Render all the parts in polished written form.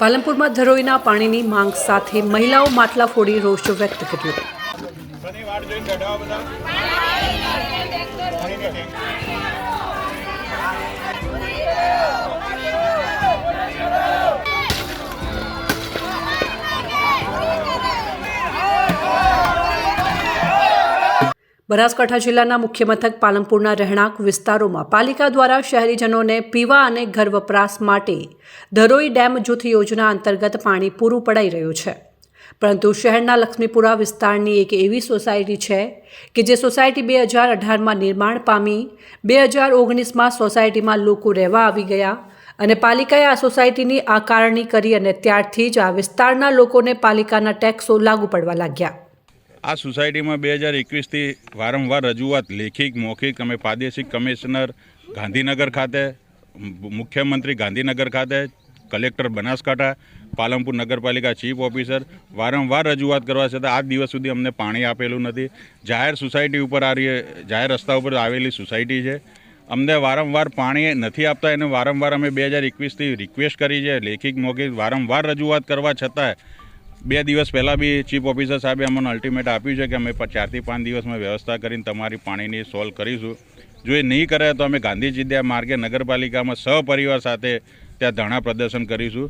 પાલનપુરમાં ધરોઈના પાણીની માંગ સાથે મહિલાઓ માટલા ફોડી રોષ વ્યક્ત કર્યો। બનાસકાંઠા જિલ્લાના મુખ્ય મથક પાલનપુરના રહેણાંક વિસ્તારોમાં પાલિકા દ્વારા શહેરીજનોને પીવા અને ઘર વપરાશ માટે ધરોઈ ડેમ જૂથ યોજના અંતર્ગત પાણી પૂરું પડાઈ રહ્યું છે, પરંતુ શહેરના લક્ષ્મીપુરા વિસ્તારની એક એવી સોસાયટી છે કે જે સોસાયટી 2018માં નિર્માણ પામી 2019માં સોસાયટીમાં લોકો રહેવા આવી ગયા અને પાલિકાએ આ સોસાયટીની આકારણી કરી અને ત્યારથી જ આ વિસ્તારના લોકોને પાલિકાના ટેક્સો લાગુ પડવા લાગ્યા। આ સોસાયટીમાં 2021થી વારંવાર રજૂઆત લેખિત મૌખિક અમે પ્રાદેશિક કમિશનર ગાંધીનગર ખાતે, મુખ્યમંત્રી ગાંધીનગર ખાતે, કલેક્ટર બનાસકાંઠા, પાલનપુર નગરપાલિકા ચીફ ઓફિસર વારંવાર રજૂઆત કરવા છતાં આજ દિવસ સુધી અમને પાણી આપેલું નથી। જાહેર સોસાયટી ઉપર જાહેર રસ્તા ઉપર આવેલી સોસાયટી છે, અમને વારંવાર પાણી નથી આપતા એને વારંવાર અમે 2021થી રિક્વેસ્ટ કરી છે, લેખિત મૌખિક વારંવાર રજૂઆત કરવા છતાં 2 દિવસ પહેલાં બી ચીફ ઓફિસર સાહેબે અમને અલ્ટિમેટ આપ્યું છે કે અમે 4 થી 5 દિવસમાં વ્યવસ્થા કરીને તમારી પાણીની સોલ્વ કરીશું। જો એ નહીં કરે તો અમે ગાંધી ચિંધ્યા માર્ગે નગરપાલિકામાં સહપરિવાર સાથે ત્યાં ધરણા પ્રદર્શન કરીશું।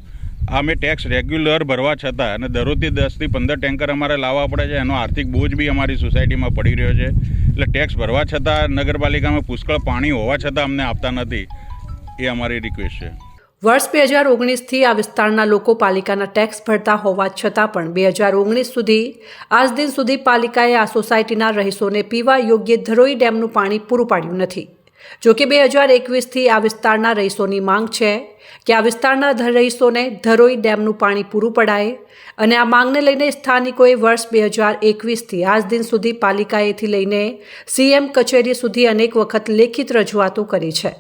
આ અમે ટેક્સ રેગ્યુલર ભરવા છતાં અને દરરોજથી 10 થી 15 ટેન્કર અમારે લાવવા પડે છે, એનો આર્થિક બોજ બી અમારી સોસાયટીમાં પડી રહ્યો છે। એટલે ટેક્સ ભરવા છતાં નગરપાલિકામાં પુષ્કળ પાણી હોવા છતાં અમને આપતા નથી, એ અમારી રિક્વેસ્ટ છે। વર્ષ 2019થી આ વિસ્તારના લોકો પાલિકાના ટેક્સ ભરતા હોવા છતાં પણ 2019 સુધી આજ દિન સુધી પાલિકાએ આ સોસાયટીના રહીશોને પીવા યોગ્ય ધરોઈ ડેમનું પાણી પૂરું પાડ્યું નથી। જોકે 2021થી આ વિસ્તારના રહીશોની માંગ છે કે આ વિસ્તારના રહીશોને ધરોઈ ડેમનું પાણી પૂરું પડાય અને આ માંગને લઈને સ્થાનિકોએ વર્ષ 2021થી આજ દિન સુધી પાલિકાએથી લઈને CM કચેરી સુધી અનેક વખત લેખિત રજૂઆતો કરી છે।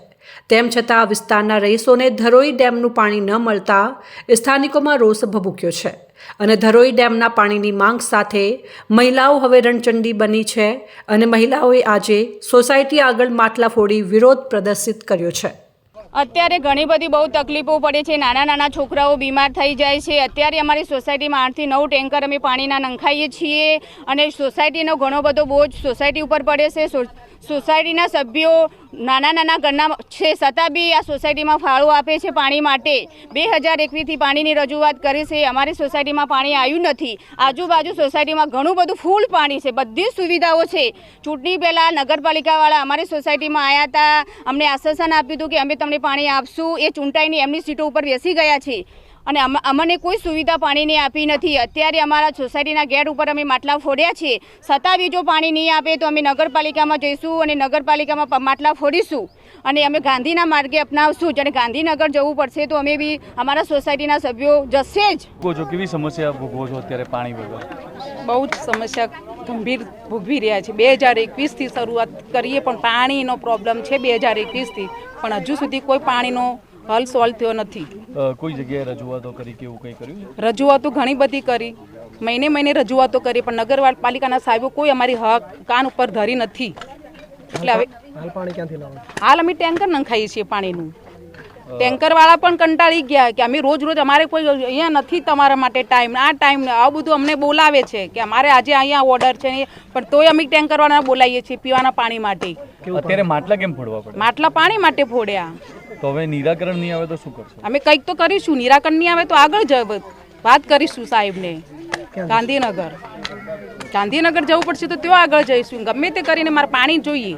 તેમ છતાં આ વિસ્તારના રહીશોને ધરોઈ ડેમનું પાણી ન મળતા સ્થાનિકોમાં રોષ ભભૂક્યો છે અને ધરોઈ ડેમના પાણીની માંગ સાથે મહિલાઓ હવે રણચંડી બની છે અને મહિલાઓએ આજે સોસાયટી આગળ માટલા ફોડી વિરોધ પ્રદર્શિત કર્યો છે। અત્યારે ઘણી બધી બહુ તકલીફો પડે છે, નાના નાના છોકરાઓ બીમાર થઈ જાય છે। અત્યારે અમારી સોસાયટીમાં 8 થી 9 ટેન્કર અમે પાણીના નંખાઈએ છીએ અને સોસાયટીનો ઘણો બધો બોજ સોસાયટી ઉપર પડે છે। સોસાયટીના સભ્યો નાના નાના ઘરના છે છતાં બી આ સોસાયટીમાં ફાળો આપે છે પાણી માટે। 2021થી પાણીની રજૂઆત કરી છે, અમારી સોસાયટીમાં પાણી આવ્યું નથી। આજુબાજુ સોસાયટીમાં ઘણું બધું ફૂલ પાણી છે, બધી સુવિધાઓ છે। ચૂંટણી પહેલાં નગરપાલિકાવાળા અમારી સોસાયટીમાં આવ્યા હતા, અમને આશ્વાસન આપ્યું હતું કે અમે તમને પાણી આપશું। એ ચૂંટાઈને એમની સીટો ઉપર બેસી ગયા છે અને અમને કોઈ સુવિધા પાણીની આપી નથી। અત્યારે અમારા સોસાયટીના ગેટ ઉપર અમે માટલા ફોડ્યા છે, છતાં બી જો પાણી નહીં આપે તો અમે નગરપાલિકામાં જઈશું અને નગરપાલિકામાં માટલા ફોડીશું અને અમે ગાંધીના માર્ગે અપનાવશું। અને ગાંધીનગર જવું પડશે તો અમે બી અમારા સોસાયટીના સભ્યો જશે જ। કેવી સમસ્યા ભોગવો છો અત્યારે પાણી વગર? બહુ જ સમસ્યા ગંભીર ભોગવી રહ્યા છે। 2021થી શરૂઆત કરીએ પણ પાણીનો પ્રોબ્લેમ છે 2021થી, પણ હજુ સુધી કોઈ પાણીનો હલ સોલ્વ થયો નથી। કોઈ જગ્યાએ રજૂઆતો કરી કે એવું કંઈ કર્યું? રજૂઆતો ઘણી બધી કરી, મહિને રજૂઆતો કરી, પણ નગરપાલિકાના સાહેબો કોઈ અમારી હક કાન ઉપર ધરી નથી। એટલે હવે પાણી ક્યાંથી લાવો? હાલ અમે ટેન્કર નંખાઈએ છીએ પાણીનું। ટેન્કરવાળા પણ કંટાળી ગયા કે અમે રોજ અમારે કોઈ અહીંયા નથી તમારા માટે ટાઈમ, આ ટાઈમ આ બધું અમને બોલાવે છે કે અમારે આજે અહીંયા ઓર્ડર છે, પણ તોય અમે ટેન્કરવાળાને બોલાવીએ છીએ પીવાના પાણી માટે। અત્યારે માટલા કેમ ફોડવા પડે? માટલા પાણી માટે ફોડ્યા। તો હવે નિરાકરણ નહીં આવે તો શું કરશો? અમે કંઈક તો કરીશું, નિરાકરણ નહીં આવે તો આગળ વાત કરીશું સાહેબને। ગાંધીનગર જવું પડશે તો ત્યાં આગળ જઈશું, ગમે તે કરીને મારે પાણી જોઈએ।